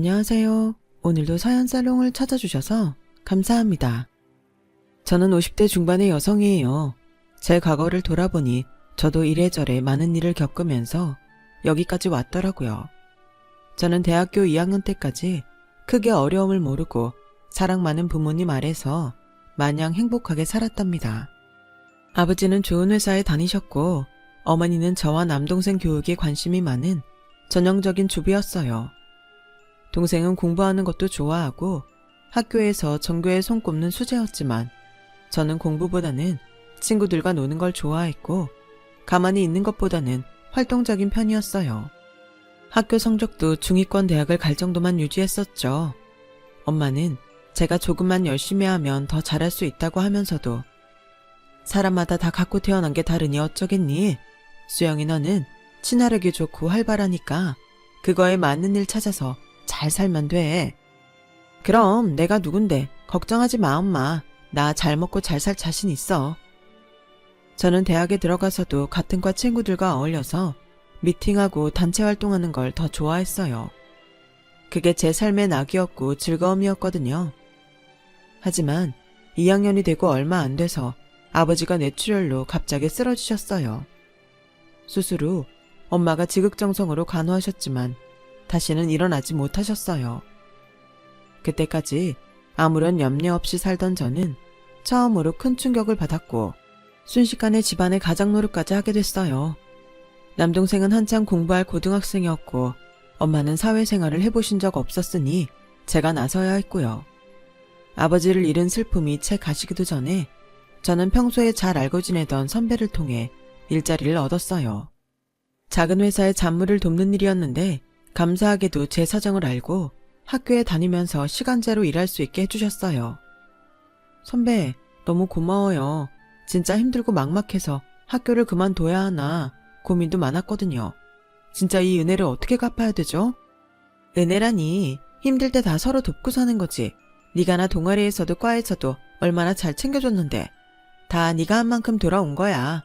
안녕하세요. 오늘도 사연살롱을 찾아주셔서 감사합니다. 저는 50대 중반의 여성이에요. 제 과거를 돌아보니 저도 이래저래 많은 일을 겪으면서 여기까지 왔더라고요. 저는 대학교 2학년 때까지 크게 어려움을 모르고 사랑 많은 부모님 아래서 마냥 행복하게 살았답니다. 아버지는 좋은 회사에 다니셨고 어머니는 저와 남동생 교육에 관심이 많은 전형적인 주부였어요. 동생은 공부하는 것도 좋아하고 학교에서 전교에 손꼽는 수재였지만 저는 공부보다는 친구들과 노는 걸 좋아했고 가만히 있는 것보다는 활동적인 편이었어요. 학교 성적도 중위권 대학을 갈 정도만 유지했었죠. 엄마는 제가 조금만 열심히 하면 더 잘할 수 있다고 하면서도 사람마다 다 갖고 태어난 게 다르니 어쩌겠니? 수영이 너는 친화력이 좋고 활발하니까 그거에 맞는 일 찾아서 잘 살면 돼. 그럼 내가 누군데 걱정하지 마 엄마. 나 잘 먹고 잘 살 자신 있어. 저는 대학에 들어가서도 같은 과 친구들과 어울려서 미팅하고 단체 활동하는 걸 더 좋아했어요. 그게 제 삶의 낙이었고 즐거움이었거든요. 하지만 2학년이 되고 얼마 안 돼서 아버지가 뇌출혈로 갑자기 쓰러지셨어요. 수술 후 엄마가 지극정성으로 간호하셨지만 다시는 일어나지 못하셨어요. 그때까지 아무런 염려 없이 살던 저는 처음으로 큰 충격을 받았고 순식간에 집안의 가장 노릇까지 하게 됐어요. 남동생은 한창 공부할 고등학생이었고 엄마는 사회생활을 해보신 적 없었으니 제가 나서야 했고요. 아버지를 잃은 슬픔이 채 가시기도 전에 저는 평소에 잘 알고 지내던 선배를 통해 일자리를 얻었어요. 작은 회사의 잡무를 돕는 일이었는데 감사하게도 제 사정을 알고 학교에 다니면서 시간제로 일할 수 있게 해주셨어요. 선배, 너무 고마워요. 진짜 힘들고 막막해서 학교를 그만둬야 하나 고민도 많았거든요. 진짜 이 은혜를 어떻게 갚아야 되죠? 은혜라니 힘들 때 다 서로 돕고 사는 거지. 네가 나 동아리에서도 과에서도 얼마나 잘 챙겨줬는데 다 네가 한 만큼 돌아온 거야.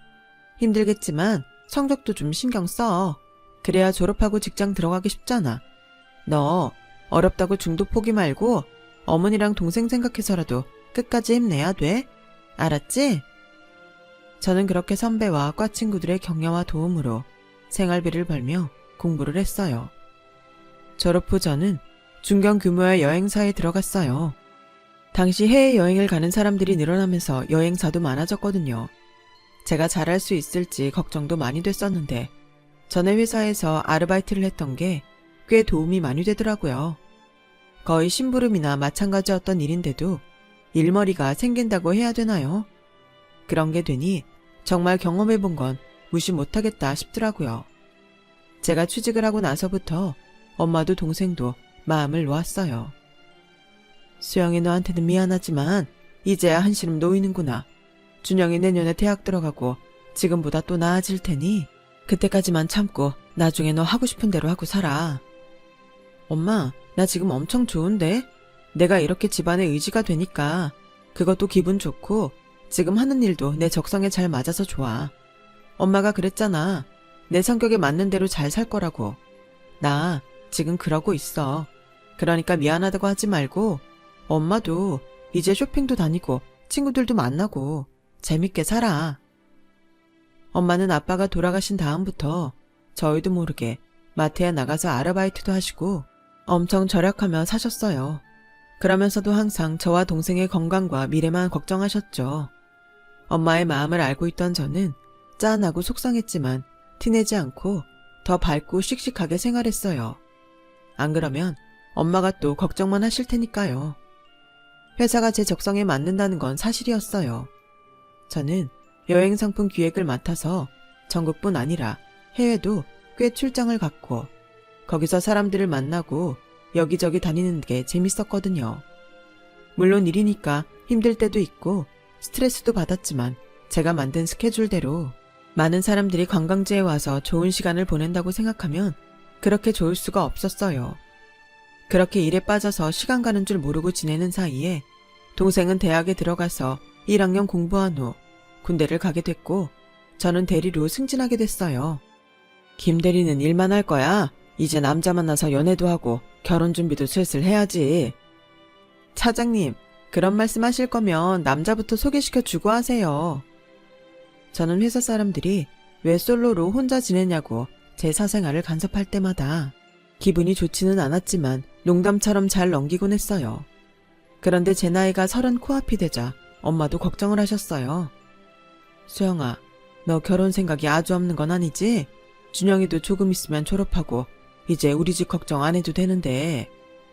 힘들겠지만 성적도 좀 신경 써. 그래야 졸업하고 직장 들어가기 쉽잖아. 너 어렵다고 중도 포기 말고 어머니랑 동생 생각해서라도 끝까지 힘내야 돼. 알았지? 저는 그렇게 선배와 과 친구들의 격려와 도움으로 생활비를 벌며 공부를 했어요. 졸업 후 저는 중견 규모의 여행사에 들어갔어요. 당시 해외여행을 가는 사람들이 늘어나면서 여행사도 많아졌거든요. 제가 잘할 수 있을지 걱정도 많이 됐었는데 전에 회사에서 아르바이트를 했던 게 꽤 도움이 많이 되더라고요. 거의 심부름이나 마찬가지였던 일인데도 일머리가 생긴다고 해야 되나요? 그런 게 되니 정말 경험해본 건 무시 못하겠다 싶더라고요. 제가 취직을 하고 나서부터 엄마도 동생도 마음을 놓았어요. 수영이 너한테는 미안하지만 이제야 한시름 놓이는구나. 준영이 내년에 대학 들어가고 지금보다 또 나아질 테니 그때까지만 참고 나중에 너 하고 싶은 대로 하고 살아. 엄마, 나 지금 엄청 좋은데? 내가 이렇게 집안의 의지가 되니까 그것도 기분 좋고 지금 하는 일도 내 적성에 잘 맞아서 좋아. 엄마가 그랬잖아. 내 성격에 맞는 대로 잘 살 거라고. 나 지금 그러고 있어. 그러니까 미안하다고 하지 말고 엄마도 이제 쇼핑도 다니고 친구들도 만나고 재밌게 살아. 엄마는 아빠가 돌아가신 다음부터 저희도 모르게 마트에 나가서 아르바이트도 하시고 엄청 절약하며 사셨어요. 그러면서도 항상 저와 동생의 건강과 미래만 걱정하셨죠. 엄마의 마음을 알고 있던 저는 짠하고 속상했지만 티내지 않고 더 밝고 씩씩하게 생활했어요. 안 그러면 엄마가 또 걱정만 하실 테니까요. 회사가 제 적성에 맞는다는 건 사실이었어요. 저는 여행 상품 기획을 맡아서 전국뿐 아니라 해외도 꽤 출장을 갔고 거기서 사람들을 만나고 여기저기 다니는 게 재밌었거든요. 물론 일이니까 힘들 때도 있고 스트레스도 받았지만 제가 만든 스케줄대로 많은 사람들이 관광지에 와서 좋은 시간을 보낸다고 생각하면 그렇게 좋을 수가 없었어요. 그렇게 일에 빠져서 시간 가는 줄 모르고 지내는 사이에 동생은 대학에 들어가서 1학년 공부한 후 군대를 가게 됐고 저는 대리로 승진하게 됐어요. 김 대리는 일만 할 거야? 이제 남자 만나서 연애도 하고 결혼 준비도 슬슬 해야지. 차장님, 그런 말씀 하실 거면 남자부터 소개시켜 주고 하세요. 저는 회사 사람들이 왜 솔로로 혼자 지내냐고 제 사생활을 간섭할 때마다 기분이 좋지는 않았지만 농담처럼 잘 넘기곤 했어요. 그런데 제 나이가 30 코앞이 되자 엄마도 걱정을 하셨어요. 수영아, 너 결혼 생각이 아주 없는 건 아니지? 준영이도 조금 있으면 졸업하고 이제 우리 집 걱정 안 해도 되는데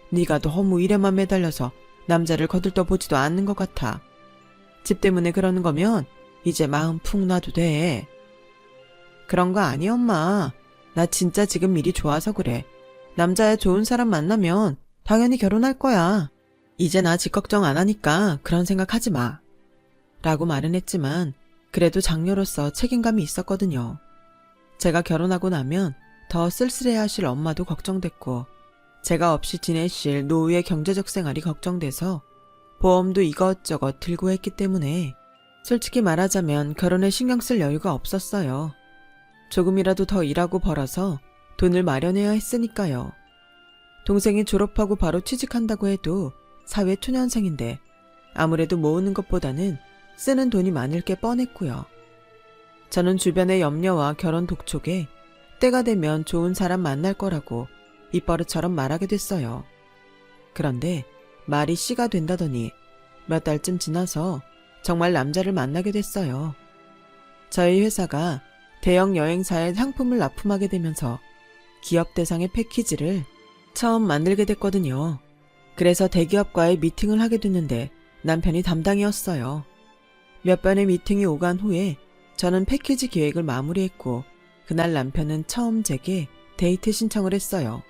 네가 너무 일에만 매달려서 남자를 거들떠 보지도 않는 것 같아. 집 때문에 그러는 거면 이제 마음 푹 놔도 돼. 그런 거 아니 엄마. 나 진짜 지금 일이 좋아서 그래. 남자야 좋은 사람 만나면 당연히 결혼할 거야. 이제 나 집 걱정 안 하니까 그런 생각 하지 마. 라고 말은 했지만 그래도 장녀로서 책임감이 있었거든요. 제가 결혼하고 나면 더 쓸쓸해하실 엄마도 걱정됐고 제가 없이 지내실 노후의 경제적 생활이 걱정돼서 보험도 이것저것 들고 했기 때문에 솔직히 말하자면 결혼에 신경 쓸 여유가 없었어요. 조금이라도 더 일하고 벌어서 돈을 마련해야 했으니까요. 동생이 졸업하고 바로 취직한다고 해도 사회 초년생인데 아무래도 모으는 것보다는 쓰는 돈이 많을 게 뻔했고요. 저는 주변의 염려와 결혼 독촉에 때가 되면 좋은 사람 만날 거라고 입버릇처럼 말하게 됐어요. 그런데 말이 씨가 된다더니 몇 달쯤 지나서 정말 남자를 만나게 됐어요. 저희 회사가 대형 여행사에 상품을 납품하게 되면서 기업 대상의 패키지를 처음 만들게 됐거든요. 그래서 대기업과의 미팅을 하게 됐는데 남편이 담당이었어요. 몇 번의 미팅이 오간 후에 저는 패키지 기획을 마무리했고 그날 남편은 처음 제게 데이트 신청을 했어요.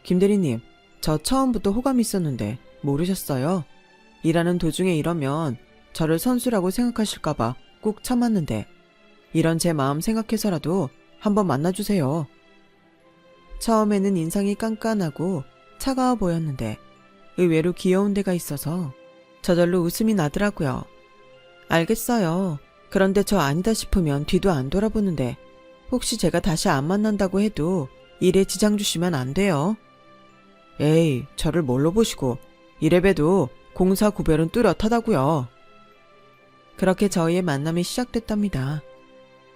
김 대리님, 저 처음부터 호감이 있었는데 모르셨어요? 일하는 도중에 이러면 저를 선수라고 생각하실까봐 꾹 참았는데 이런 제 마음 생각해서라도 한번 만나주세요. 처음에는 인상이 깐깐하고 차가워 보였는데 의외로 귀여운 데가 있어서 저절로 웃음이 나더라고요. 알겠어요. 그런데 저 아니다 싶으면 뒤도 안 돌아보는데 혹시 제가 다시 안 만난다고 해도 일에 지장 주시면 안 돼요. 에이, 저를 뭘로 보시고 이래봬도 공사 구별은 뚜렷하다고요. 그렇게 저희의 만남이 시작됐답니다.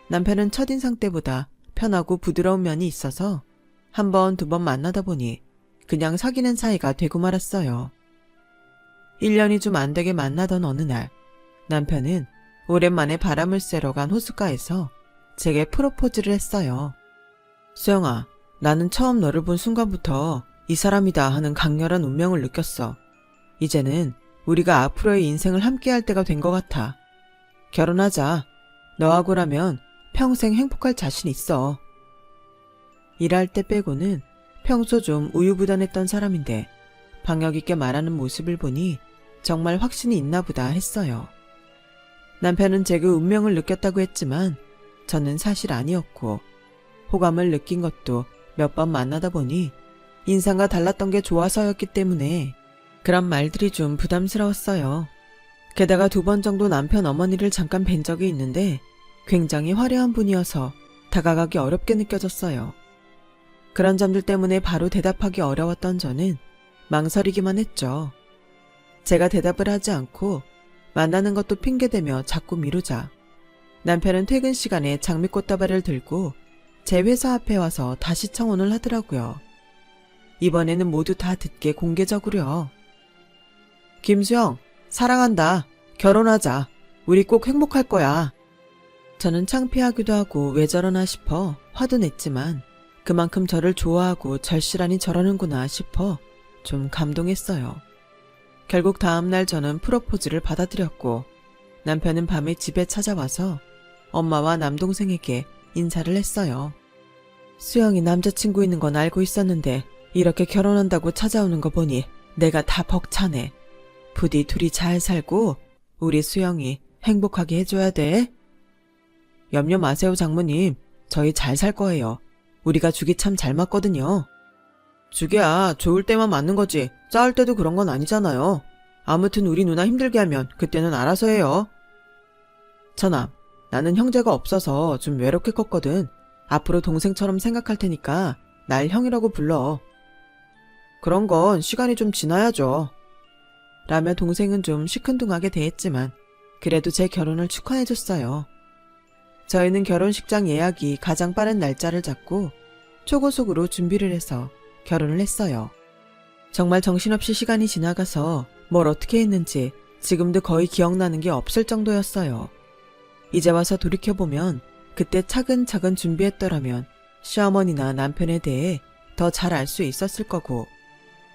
남편은 첫인상 때보다 편하고 부드러운 면이 있어서 한 번, 두 번 만나다 보니 그냥 사귀는 사이가 되고 말았어요. 1년이 좀 안 되게 만나던 어느 날 남편은 오랜만에 바람을 쐬러 간 호숫가에서 제게 프로포즈를 했어요. 수영아, 나는 처음 너를 본 순간부터 이 사람이다 하는 강렬한 운명을 느꼈어. 이제는 우리가 앞으로의 인생을 함께할 때가 된 것 같아. 결혼하자. 너하고라면 평생 행복할 자신 있어. 일할 때 빼고는 평소 좀 우유부단했던 사람인데 박력 있게 말하는 모습을 보니 정말 확신이 있나 보다 했어요. 남편은 제게 운명을 느꼈다고 했지만 저는 사실 아니었고 호감을 느낀 것도 몇 번 만나다 보니 인상과 달랐던 게 좋아서였기 때문에 그런 말들이 좀 부담스러웠어요. 게다가 2번 정도 남편 어머니를 잠깐 뵌 적이 있는데 굉장히 화려한 분이어서 다가가기 어렵게 느껴졌어요. 그런 점들 때문에 바로 대답하기 어려웠던 저는 망설이기만 했죠. 제가 대답을 하지 않고 만나는 것도 핑계대며 자꾸 미루자 남편은 퇴근 시간에 장미꽃다발을 들고 제 회사 앞에 와서 다시 청혼을 하더라고요. 이번에는 모두 다 듣게 공개적으로요. 김수영, 사랑한다. 결혼하자. 우리 꼭 행복할 거야. 저는 창피하기도 하고 왜 저러나 싶어 화도 냈지만 그만큼 저를 좋아하고 절실하니 저러는구나 싶어 좀 감동했어요. 결국 다음날 저는 프로포즈를 받아들였고 남편은 밤에 집에 찾아와서 엄마와 남동생에게 인사를 했어요. 수영이 남자친구 있는 건 알고 있었는데 이렇게 결혼한다고 찾아오는 거 보니 내가 다 벅차네. 부디 둘이 잘 살고 우리 수영이 행복하게 해줘야 돼. 염려 마세요 장모님. 저희 잘 살 거예요. 우리가 죽이 참 잘 맞거든요. 죽이야 좋을 때만 맞는 거지 싸울 때도 그런 건 아니잖아요. 아무튼 우리 누나 힘들게 하면 그때는 알아서 해요. 처남, 나는 형제가 없어서 좀 외롭게 컸거든. 앞으로 동생처럼 생각할 테니까 날 형이라고 불러. 그런 건 시간이 좀 지나야죠. 라며 동생은 좀 시큰둥하게 대했지만 그래도 제 결혼을 축하해줬어요. 저희는 결혼식장 예약이 가장 빠른 날짜를 잡고 초고속으로 준비를 해서 결혼을 했어요. 정말 정신없이 시간이 지나가서 뭘 어떻게 했는지 지금도 거의 기억나는 게 없을 정도였어요. 이제 와서 돌이켜보면 그때 차근차근 준비했더라면 시어머니나 남편에 대해 더 잘 알 수 있었을 거고,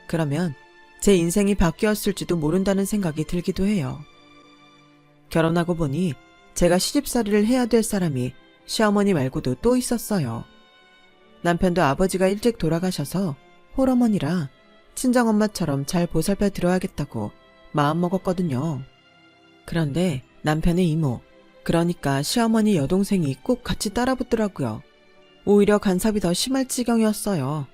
그러면 제 인생이 바뀌었을지도 모른다는 생각이 들기도 해요. 결혼하고 보니 제가 시집살이를 해야 될 사람이 시어머니 말고도 또 있었어요. 남편도 아버지가 일찍 돌아가셔서 홀어머니라 친정엄마처럼 잘 보살펴 드려야겠다고 마음먹었거든요. 그런데 남편의 이모, 그러니까 시어머니 여동생이 꼭 같이 따라붙더라고요. 오히려 간섭이 더 심할 지경이었어요.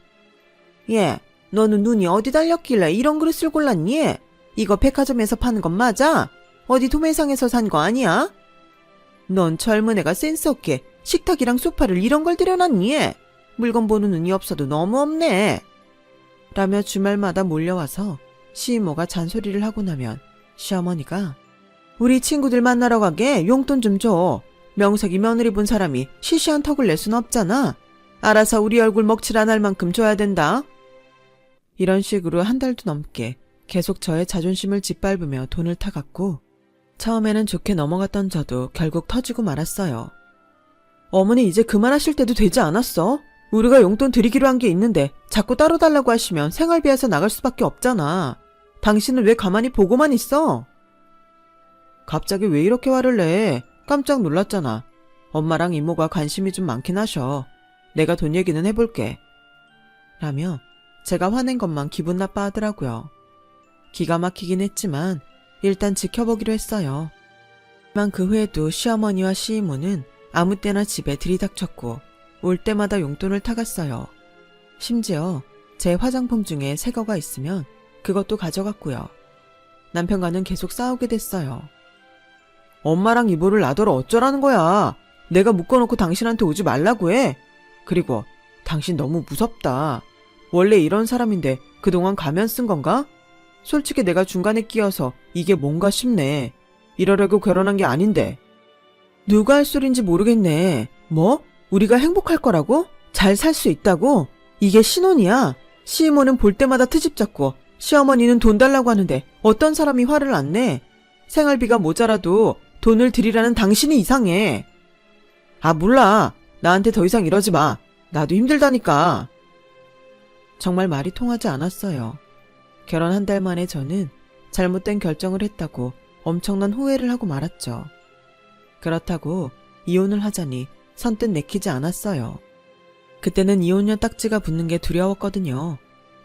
얘, 너는 눈이 어디 달렸길래 이런 그릇을 골랐니? 이거 백화점에서 파는 건 맞아? 어디 도매상에서 산 거 아니야? 넌 젊은 애가 센스 없게 식탁이랑 소파를 이런 걸 들여놨니? 물건 보는 눈이 없어도 너무 없네. 라며 주말마다 몰려와서 시이모가 잔소리를 하고 나면 시어머니가 우리 친구들 만나러 가게 용돈 좀 줘. 명색이 며느리 본 사람이 시시한 턱을 낼 순 없잖아. 알아서 우리 얼굴 먹칠 안 할 만큼 줘야 된다. 이런 식으로 한 달도 넘게 계속 저의 자존심을 짓밟으며 돈을 타갔고, 처음에는 좋게 넘어갔던 저도 결국 터지고 말았어요. 어머니 이제 그만하실 때도 되지 않았어? 우리가 용돈 드리기로 한 게 있는데 자꾸 따로 달라고 하시면 생활비에서 나갈 수밖에 없잖아. 당신은 왜 가만히 보고만 있어? 갑자기 왜 이렇게 화를 내? 깜짝 놀랐잖아. 엄마랑 이모가 관심이 좀 많긴 하셔. 내가 돈 얘기는 해볼게. 라며 제가 화낸 것만 기분 나빠하더라고요. 기가 막히긴 했지만 일단 지켜보기로 했어요. 하지만 그 후에도 시어머니와 시이모는 아무 때나 집에 들이닥쳤고 올 때마다 용돈을 타갔어요. 심지어 제 화장품 중에 새 거가 있으면 그것도 가져갔고요. 남편과는 계속 싸우게 됐어요. 엄마랑 이모를 놔둬라 어쩌라는 거야. 내가 묶어놓고 당신한테 오지 말라고 해. 그리고 당신 너무 무섭다. 원래 이런 사람인데 그동안 가면 쓴 건가? 솔직히 내가 중간에 끼어서 이게 뭔가 싶네. 이러려고 결혼한 게 아닌데. 누가 할 소린지 모르겠네. 뭐? 우리가 행복할 거라고? 잘 살 수 있다고? 이게 신혼이야. 시이모는 볼 때마다 트집 잡고 시어머니는 돈 달라고 하는데 어떤 사람이 화를 안 내? 생활비가 모자라도 돈을 드리라는 당신이 이상해. 아 몰라. 나한테 더 이상 이러지 마. 나도 힘들다니까. 정말 말이 통하지 않았어요. 결혼 한 달 만에 저는 잘못된 결정을 했다고 엄청난 후회를 하고 말았죠. 그렇다고 이혼을 하자니 선뜻 내키지 않았어요. 그때는 이혼녀 딱지가 붙는 게 두려웠거든요.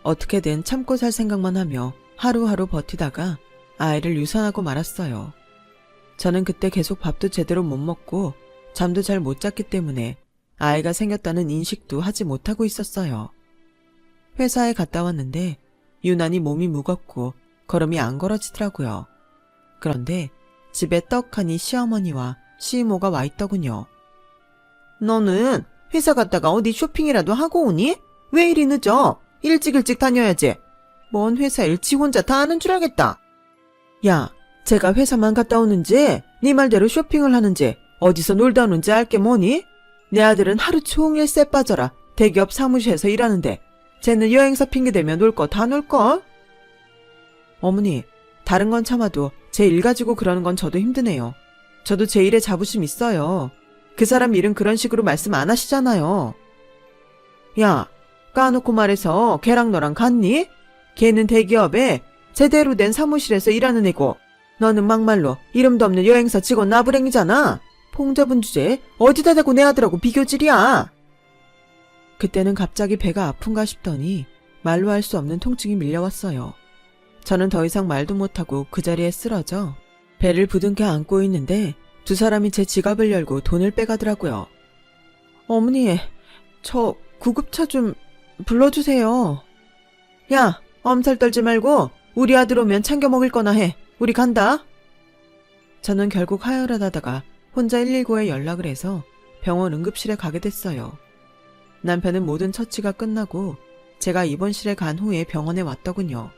어떻게든 참고 살 생각만 하며 하루하루 버티다가 아이를 유산하고 말았어요. 저는 그때 계속 밥도 제대로 못 먹고 잠도 잘 못 잤기 때문에 아이가 생겼다는 인식도 하지 못하고 있었어요. 회사에 갔다 왔는데 유난히 몸이 무겁고 걸음이 안 걸어지더라고요. 그런데 집에 떡하니 시어머니와 시이모가 와 있더군요. 너는 회사 갔다가 어디 쇼핑이라도 하고 오니? 왜 이리 늦어? 일찍 다녀야지. 뭔 회사 일 지 혼자 다 하는 줄 알겠다. 야, 제가 회사만 갔다 오는지 네 말대로 쇼핑을 하는지 어디서 놀다 오는지 알게 뭐니? 내 아들은 하루 종일 쎄 빠져라 대기업 사무실에서 일하는데 쟤는 여행사 핑계대며 놀 거 다 놀걸? 어머니, 다른 건 참아도 제 일 가지고 그러는 건 저도 힘드네요. 저도 제 일에 자부심 있어요. 그 사람 일은 그런 식으로 말씀 안 하시잖아요. 야, 까놓고 말해서 걔랑 너랑 같니? 걔는 대기업에 제대로 된 사무실에서 일하는 애고 너는 막말로 이름도 없는 여행사 직원 나부랭이잖아. 풍자분 주제에 어디다 대고 내 아들하고 비교질이야. 그때는 갑자기 배가 아픈가 싶더니 말로 할 수 없는 통증이 밀려왔어요. 저는 더 이상 말도 못하고 그 자리에 쓰러져 배를 부둥켜 안고 있는데 두 사람이 제 지갑을 열고 돈을 빼가더라고요. 어머니, 저 구급차 좀 불러주세요. 야, 엄살 떨지 말고 우리 아들 오면 챙겨 먹을 거나 해. 우리 간다. 저는 결국 하혈을 하다가 혼자 119에 연락을 해서 병원 응급실에 가게 됐어요. 남편은 모든 처치가 끝나고 제가 입원실에 간 후에 병원에 왔더군요.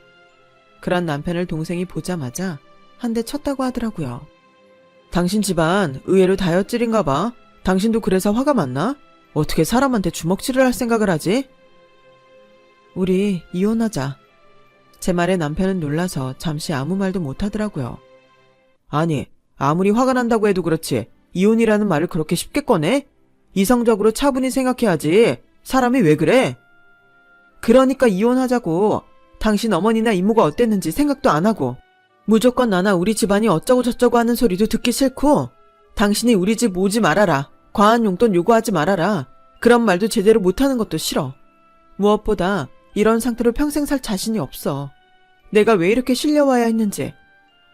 그런 남편을 동생이 보자마자 한 대 쳤다고 하더라고요. 당신 집안 의외로 다혈질인가 봐. 당신도 그래서 화가 많나? 어떻게 사람한테 주먹질을 할 생각을 하지? 우리 이혼하자. 제 말에 남편은 놀라서 잠시 아무 말도 못하더라고요. 아니, 아무리 화가 난다고 해도 그렇지 이혼이라는 말을 그렇게 쉽게 꺼내? 이성적으로 차분히 생각해야지. 사람이 왜 그래? 그러니까 이혼하자고. 당신 어머니나 이모가 어땠는지 생각도 안 하고 무조건 나나 우리 집안이 어쩌고 저쩌고 하는 소리도 듣기 싫고 당신이 우리 집 오지 말아라. 과한 용돈 요구하지 말아라. 그런 말도 제대로 못하는 것도 싫어. 무엇보다 이런 상태로 평생 살 자신이 없어. 내가 왜 이렇게 실려와야 했는지,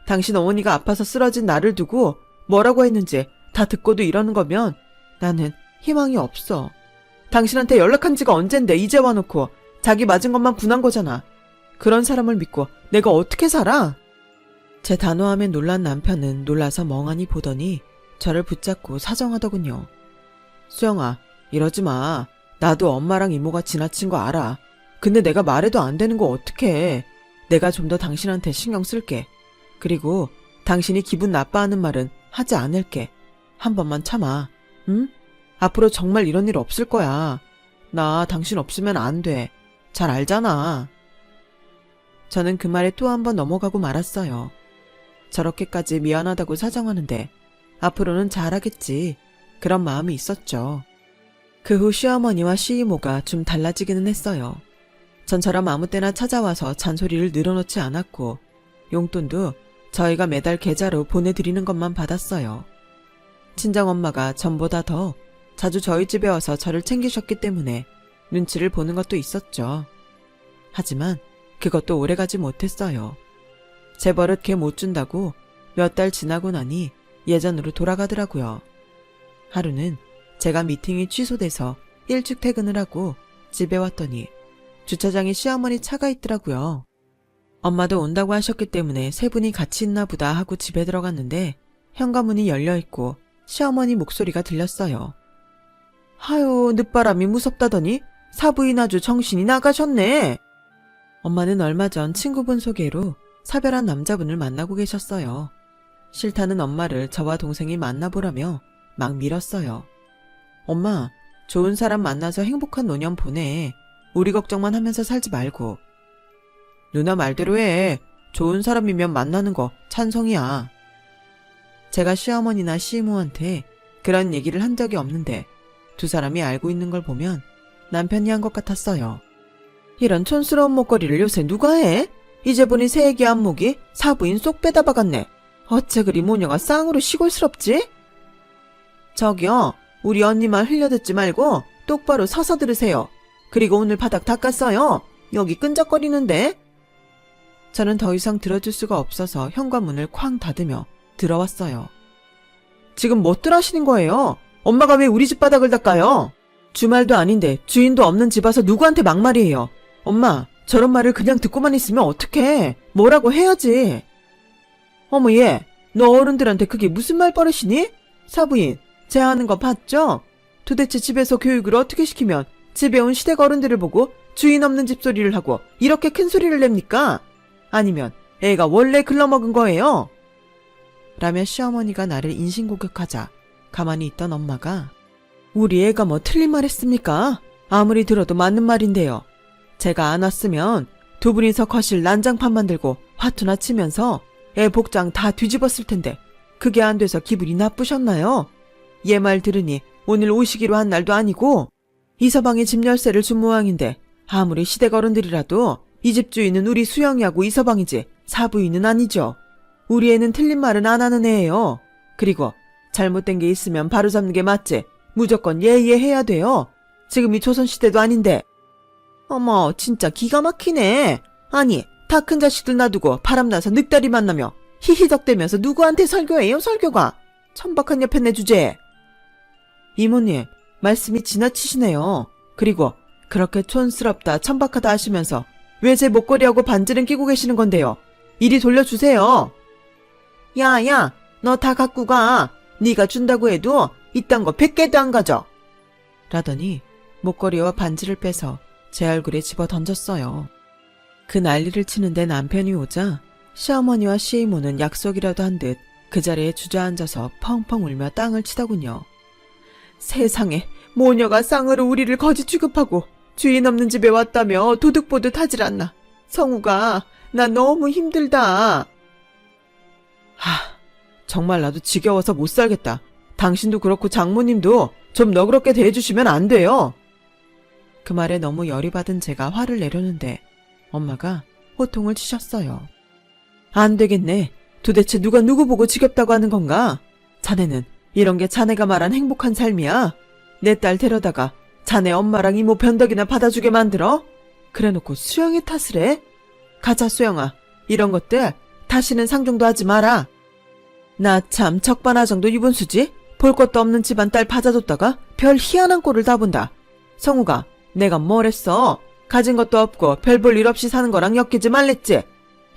당신 어머니가 아파서 쓰러진 나를 두고 뭐라고 했는지 다 듣고도 이러는 거면 나는 희망이 없어. 당신한테 연락한 지가 언젠데 이제 와놓고 자기 맞은 것만 분한 거잖아. 그런 사람을 믿고 내가 어떻게 살아? 제 단호함에 놀란 남편은 놀라서 멍하니 보더니 저를 붙잡고 사정하더군요. 수영아, 이러지 마. 나도 엄마랑 이모가 지나친 거 알아. 근데 내가 말해도 안 되는 거 어떡해. 내가 좀 더 당신한테 신경 쓸게. 그리고 당신이 기분 나빠하는 말은 하지 않을게. 한 번만 참아. 응? 앞으로 정말 이런 일 없을 거야. 나 당신 없으면 안 돼. 잘 알잖아. 저는 그 말에 또 한 번 넘어가고 말았어요. 저렇게까지 미안하다고 사정하는데 앞으로는 잘하겠지. 그런 마음이 있었죠. 그 후 시어머니와 시이모가 좀 달라지기는 했어요. 전처럼 아무 때나 찾아와서 잔소리를 늘어놓지 않았고 용돈도 저희가 매달 계좌로 보내드리는 것만 받았어요. 친정엄마가 전보다 더 자주 저희 집에 와서 저를 챙기셨기 때문에 눈치를 보는 것도 있었죠. 하지만 그것도 오래가지 못했어요. 제 버릇 걔 못 준다고 몇 달 지나고 나니 예전으로 돌아가더라고요. 하루는 제가 미팅이 취소돼서 일찍 퇴근을 하고 집에 왔더니 주차장에 시어머니 차가 있더라고요. 엄마도 온다고 하셨기 때문에 세 분이 같이 있나 보다 하고 집에 들어갔는데 현관문이 열려있고 시어머니 목소리가 들렸어요. 하요, 늦바람이 무섭다더니 사부인 아주 정신이 나가셨네. 엄마는 얼마 전 친구분 소개로 사별한 남자분을 만나고 계셨어요. 싫다는 엄마를 저와 동생이 만나보라며 막 밀었어요. 엄마, 좋은 사람 만나서 행복한 노년 보내. 우리 걱정만 하면서 살지 말고. 누나 말대로 해. 좋은 사람이면 만나는 거 찬성이야. 제가 시어머니나 시이모한테 그런 얘기를 한 적이 없는데 두 사람이 알고 있는 걸 보면 남편이 한 것 같았어요. 이런 촌스러운 목걸이를 요새 누가 해? 이제 보니 새애기 안목이 사부인 쏙 빼다 박았네. 어째 그리 모녀가 쌍으로 시골스럽지? 저기요, 우리 언니 말 흘려듣지 말고 똑바로 서서 들으세요. 그리고 오늘 바닥 닦았어요. 여기 끈적거리는데. 저는 더 이상 들어줄 수가 없어서 현관문을 쾅 닫으며 들어왔어요. 지금 뭐들 하시는 거예요? 엄마가 왜 우리 집 바닥을 닦아요? 주말도 아닌데 주인도 없는 집 와서 누구한테 막말이에요. 엄마, 저런 말을 그냥 듣고만 있으면 어떡해. 뭐라고 해야지. 어머 얘, 너 어른들한테 그게 무슨 말버릇이니? 사부인, 제 하는 거 봤죠? 도대체 집에서 교육을 어떻게 시키면 집에 온 시댁 어른들을 보고 주인 없는 집소리를 하고 이렇게 큰 소리를 냅니까? 아니면 애가 원래 글러먹은 거예요? 라며 시어머니가 나를 인신공격하자 가만히 있던 엄마가 우리 애가 뭐 틀린 말 했습니까? 아무리 들어도 맞는 말인데요. 제가 안 왔으면 두 분이서 거실 난장판 만들고 화투나 치면서 애 복장 다 뒤집었을 텐데 그게 안 돼서 기분이 나쁘셨나요? 얘 말 들으니 오늘 오시기로 한 날도 아니고 이서방이 집 열쇠를 준 모양인데 아무리 시댁 어른들이라도 이 집 주인은 우리 수영이하고 이서방이지 사부인은 아니죠. 우리 애는 틀린 말은 안 하는 애예요. 그리고 잘못된 게 있으면 바로잡는 게 맞지. 무조건 예의해야 돼요. 지금이 조선시대도 아닌데. 어머, 진짜 기가 막히네. 아니, 다 큰 자식들 놔두고 바람나서 늑다리 만나며 히히덕대면서 누구한테 설교해요, 설교가. 천박한 옆에 내 주제에. 이모님, 말씀이 지나치시네요. 그리고 그렇게 촌스럽다 천박하다 하시면서 왜 제 목걸이하고 반지는 끼고 계시는 건데요. 이리 돌려주세요. 야야, 너 다 갖고 가. 네가 준다고 해도 이딴 거 100개도 안 가져. 라더니 목걸이와 반지를 빼서 제 얼굴에 집어 던졌어요. 그 난리를 치는데 남편이 오자 시어머니와 시이모는 약속이라도 한 듯 그 자리에 주저앉아서 펑펑 울며 땅을 치더군요. 세상에, 모녀가 쌍으로 우리를 거지 취급하고 주인 없는 집에 왔다며 도둑 보듯 하질 않나. 성우가 나 너무 힘들다. 정말 나도 지겨워서 못 살겠다. 당신도 그렇고 장모님도 좀 너그럽게 대해주시면 안 돼요. 그 말에 너무 열이 받은 제가 화를 내려는데 엄마가 호통을 치셨어요. 안 되겠네. 도대체 누가 누구 보고 지겹다고 하는 건가? 자네는 이런 게 자네가 말한 행복한 삶이야? 내 딸 데려다가 자네 엄마랑 이모 변덕이나 받아주게 만들어? 그래놓고 수영이 탓을 해? 가자 수영아. 이런 것들 다시는 상종도 하지 마라. 나 참 적반하장도 유분수지? 볼 것도 없는 집안 딸 받아줬다가 별 희한한 꼴을 다 본다. 성우가 내가 뭘 했어? 가진 것도 없고 별 볼 일 없이 사는 거랑 엮이지 말랬지?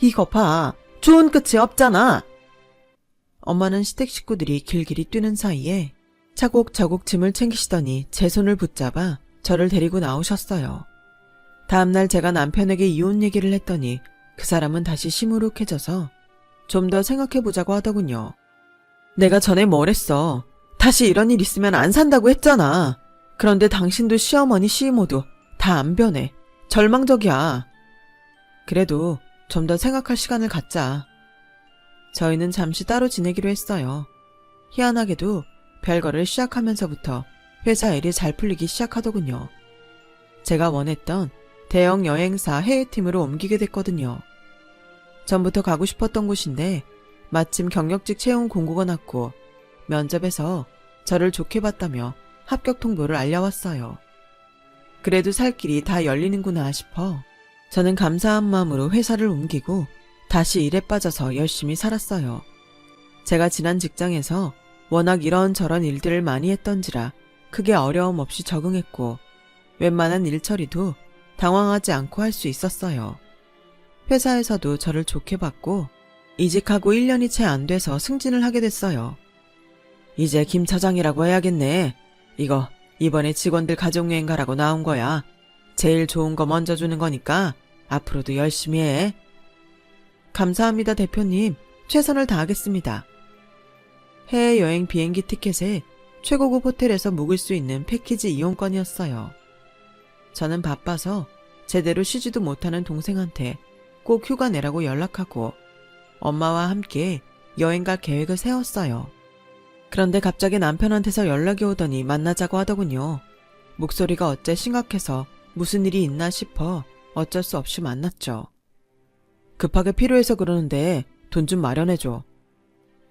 이거 봐. 좋은 끝이 없잖아. 엄마는 시댁 식구들이 길길이 뛰는 사이에 차곡차곡 짐을 챙기시더니 제 손을 붙잡아 저를 데리고 나오셨어요. 다음날 제가 남편에게 이혼 얘기를 했더니 그 사람은 다시 시무룩해져서 좀 더 생각해보자고 하더군요. 내가 전에 뭘 했어. 다시 이런 일 있으면 안 산다고 했잖아. 그런데 당신도 시어머니 시이모도 다 안 변해. 절망적이야. 그래도 좀 더 생각할 시간을 갖자. 저희는 잠시 따로 지내기로 했어요. 희한하게도 별거를 시작하면서부터 회사 일이 잘 풀리기 시작하더군요. 제가 원했던 대형 여행사 해외팀으로 옮기게 됐거든요. 전부터 가고 싶었던 곳인데 마침 경력직 채용 공고가 났고 면접에서 저를 좋게 봤다며 합격 통보를 알려왔어요. 그래도 살 길이 다 열리는구나 싶어 저는 감사한 마음으로 회사를 옮기고 다시 일에 빠져서 열심히 살았어요. 제가 지난 직장에서 워낙 이런저런 일들을 많이 했던지라 크게 어려움 없이 적응했고 웬만한 일 처리도 당황하지 않고 할 수 있었어요. 회사에서도 저를 좋게 봤고 이직하고 1년이 채 안 돼서 승진을 하게 됐어요. 이제 김 차장이라고 해야겠네. 이거 이번에 직원들 가족여행 가라고 나온 거야. 제일 좋은 거 먼저 주는 거니까 앞으로도 열심히 해. 감사합니다, 대표님. 최선을 다하겠습니다. 해외여행 비행기 티켓에 최고급 호텔에서 묵을 수 있는 패키지 이용권이었어요. 저는 바빠서 제대로 쉬지도 못하는 동생한테 꼭 휴가 내라고 연락하고 엄마와 함께 여행 갈 계획을 세웠어요. 그런데 갑자기 남편한테서 연락이 오더니 만나자고 하더군요. 목소리가 어째 심각해서 무슨 일이 있나 싶어 어쩔 수 없이 만났죠. 급하게 필요해서 그러는데 돈 좀 마련해줘.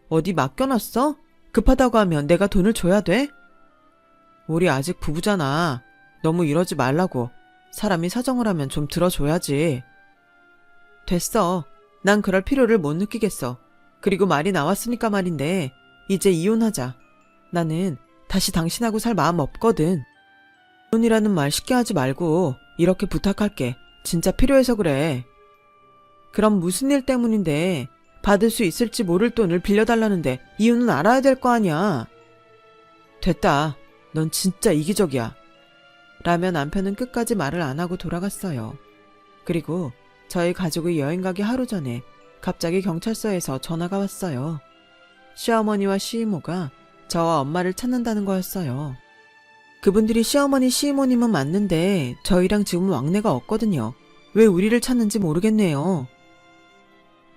어디 맡겨놨어? 급하다고 하면 내가 돈을 줘야 돼? 우리 아직 부부잖아. 너무 이러지 말라고. 사람이 사정을 하면 좀 들어줘야지. 됐어. 난 그럴 필요를 못 느끼겠어. 그리고 말이 나왔으니까 말인데 이제 이혼하자. 나는 다시 당신하고 살 마음 없거든. 이혼이라는 말 쉽게 하지 말고 이렇게 부탁할게. 진짜 필요해서 그래. 그럼 무슨 일 때문인데 받을 수 있을지 모를 돈을 빌려달라는데 이유는 알아야 될 거 아니야. 됐다. 넌 진짜 이기적이야. 라며 남편은 끝까지 말을 안 하고 돌아갔어요. 그리고 저희 가족이 여행 가기 하루 전에 갑자기 경찰서에서 전화가 왔어요. 시어머니와 시이모가 저와 엄마를 찾는다는 거였어요. 그분들이 시어머니 시이모님은 맞는데 저희랑 지금 왕래가 없거든요. 왜 우리를 찾는지 모르겠네요.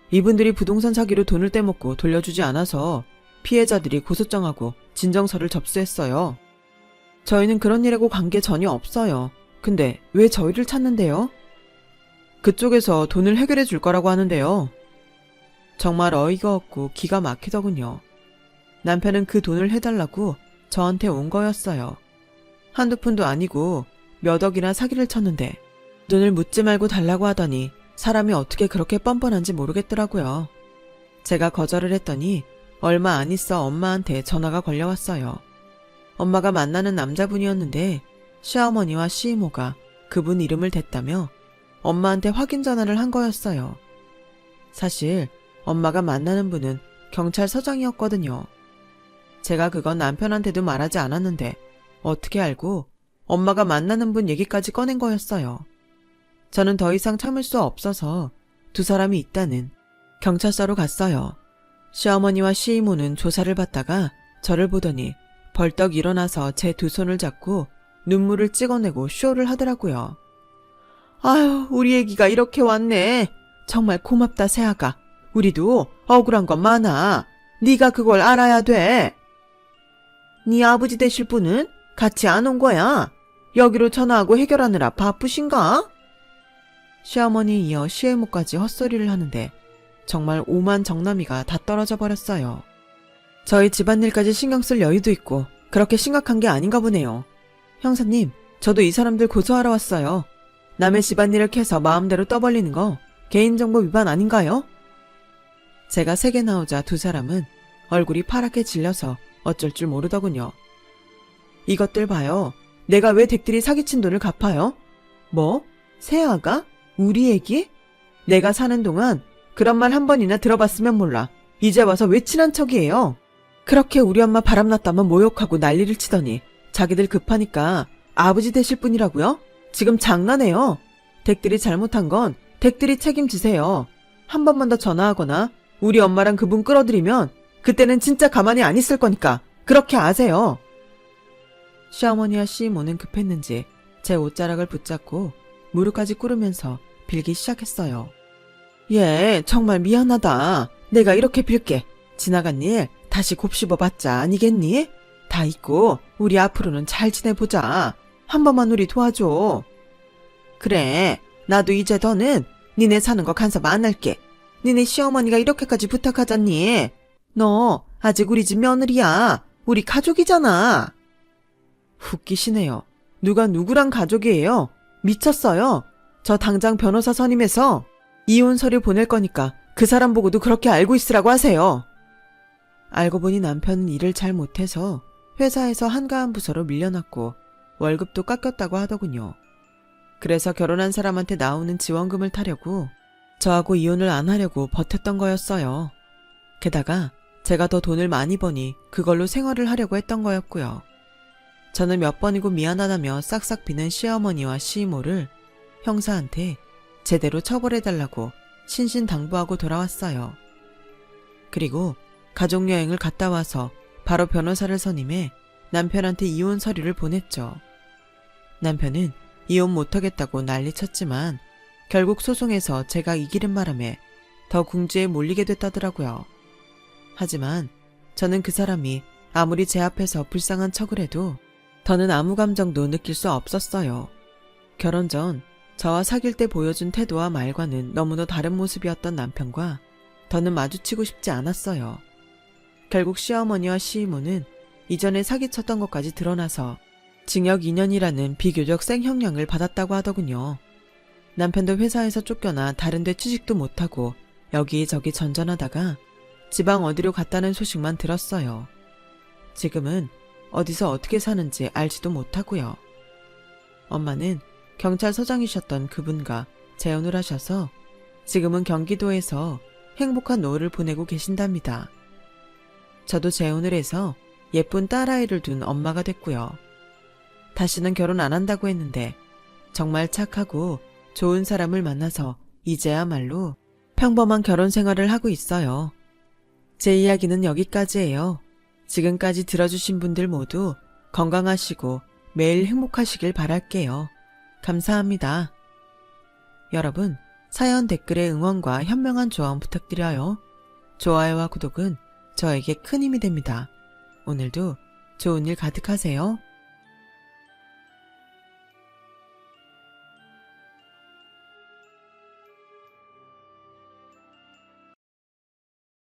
이분들이 부동산 사기로 돈을 떼먹고 돌려주지 않아서 피해자들이 고소장하고 진정서를 접수했어요. 저희는 그런 일하고 관계 전혀 없어요. 근데 왜 저희를 찾는데요? 그쪽에서 돈을 해결해 줄 거라고 하는데요. 정말 어이가 없고 기가 막히더군요. 남편은 그 돈을 해달라고 저한테 온 거였어요. 한두 푼도 아니고 몇 억이나 사기를 쳤는데 돈을 묻지 말고 달라고 하더니 사람이 어떻게 그렇게 뻔뻔한지 모르겠더라고요. 제가 거절을 했더니 얼마 안 있어 엄마한테 전화가 걸려왔어요. 엄마가 만나는 남자분이었는데 시어머니와 시이모가 그분 이름을 댔다며 엄마한테 확인 전화를 한 거였어요. 사실 엄마가 만나는 분은 경찰서장이었거든요. 제가 그건 남편한테도 말하지 않았는데 어떻게 알고 엄마가 만나는 분 얘기까지 꺼낸 거였어요. 저는 더 이상 참을 수 없어서 두 사람이 있다는 경찰서로 갔어요. 시어머니와 시이모는 조사를 받다가 저를 보더니 벌떡 일어나서 제 두 손을 잡고 눈물을 찍어내고 쇼를 하더라고요. 아유, 우리 애기가 이렇게 왔네. 정말 고맙다, 새아가. 우리도 억울한 건 많아. 네가 그걸 알아야 돼. 네 아버지 되실 분은 같이 안 온 거야. 여기로 전화하고 해결하느라 바쁘신가? 시어머니에 이어 시애모까지 헛소리를 하는데 정말 오만 정남이가 다 떨어져 버렸어요. 저희 집안일까지 신경 쓸 여유도 있고 그렇게 심각한 게 아닌가 보네요. 형사님, 저도 이 사람들 고소하러 왔어요. 남의 집안일을 캐서 마음대로 떠벌리는 거 개인정보 위반 아닌가요? 제가 세게 나오자 두 사람은 얼굴이 파랗게 질려서 어쩔 줄 모르더군요. 이것들 봐요. 내가 왜 댁들이 사기친 돈을 갚아요? 뭐? 새아가? 우리 애기? 내가 사는 동안 그런 말 한 번이나 들어봤으면 몰라. 이제 와서 왜 친한 척이에요? 그렇게 우리 엄마 바람났다면 모욕하고 난리를 치더니 자기들 급하니까 아버지 되실 분이라고요? 지금 장난해요. 댁들이 잘못한 건 댁들이 책임지세요. 한 번만 더 전화하거나 우리 엄마랑 그분 끌어들이면 그때는 진짜 가만히 안 있을 거니까 그렇게 아세요. 시어머니와 시이모는 급했는지 제 옷자락을 붙잡고 무릎까지 꿇으면서 빌기 시작했어요. 예, 정말 미안하다. 내가 이렇게 빌게. 지나간 일 다시 곱씹어봤자 아니겠니? 다 잊고 우리 앞으로는 잘 지내보자. 한 번만 우리 도와줘. 그래, 나도 이제 더는 니네 사는 거 간섭 안 할게. 니네 시어머니가 이렇게까지 부탁하잖니. 너 아직 우리 집 며느리야. 우리 가족이잖아. 웃기시네요. 누가 누구랑 가족이에요? 미쳤어요. 저 당장 변호사 선임해서 이혼 서류 보낼 거니까 그 사람 보고도 그렇게 알고 있으라고 하세요. 알고 보니 남편은 일을 잘 못해서 회사에서 한가한 부서로 밀려났고 월급도 깎였다고 하더군요. 그래서 결혼한 사람한테 나오는 지원금을 타려고 저하고 이혼을 안 하려고 버텼던 거였어요. 게다가 제가 더 돈을 많이 버니 그걸로 생활을 하려고 했던 거였고요. 저는 몇 번이고 미안하다며 싹싹 비는 시어머니와 시이모를 형사한테 제대로 처벌해달라고 신신당부하고 돌아왔어요. 그리고 가족여행을 갔다 와서 바로 변호사를 선임해 남편한테 이혼 서류를 보냈죠. 남편은 이혼 못하겠다고 난리쳤지만 결국 소송에서 제가 이기는 바람에 더 궁지에 몰리게 됐다더라고요. 하지만 저는 그 사람이 아무리 제 앞에서 불쌍한 척을 해도 더는 아무 감정도 느낄 수 없었어요. 결혼 전 저와 사귈 때 보여준 태도와 말과는 너무도 다른 모습이었던 남편과 더는 마주치고 싶지 않았어요. 결국 시어머니와 시이모는 이전에 사기쳤던 것까지 드러나서 징역 2년이라는 비교적 생형량을 받았다고 하더군요. 남편도 회사에서 쫓겨나 다른 데 취직도 못하고 여기저기 전전하다가 지방 어디로 갔다는 소식만 들었어요. 지금은 어디서 어떻게 사는지 알지도 못하고요. 엄마는 경찰서장이셨던 그분과 재혼을 하셔서 지금은 경기도에서 행복한 노후를 보내고 계신답니다. 저도 재혼을 해서 예쁜 딸아이를 둔 엄마가 됐고요. 다시는 결혼 안 한다고 했는데 정말 착하고 좋은 사람을 만나서 이제야말로 평범한 결혼 생활을 하고 있어요. 제 이야기는 여기까지예요. 지금까지 들어주신 분들 모두 건강하시고 매일 행복하시길 바랄게요. 감사합니다. 여러분, 사연 댓글에 응원과 현명한 조언 부탁드려요. 좋아요와 구독은 저에게 큰 힘이 됩니다. 오늘도 좋은 일 가득하세요.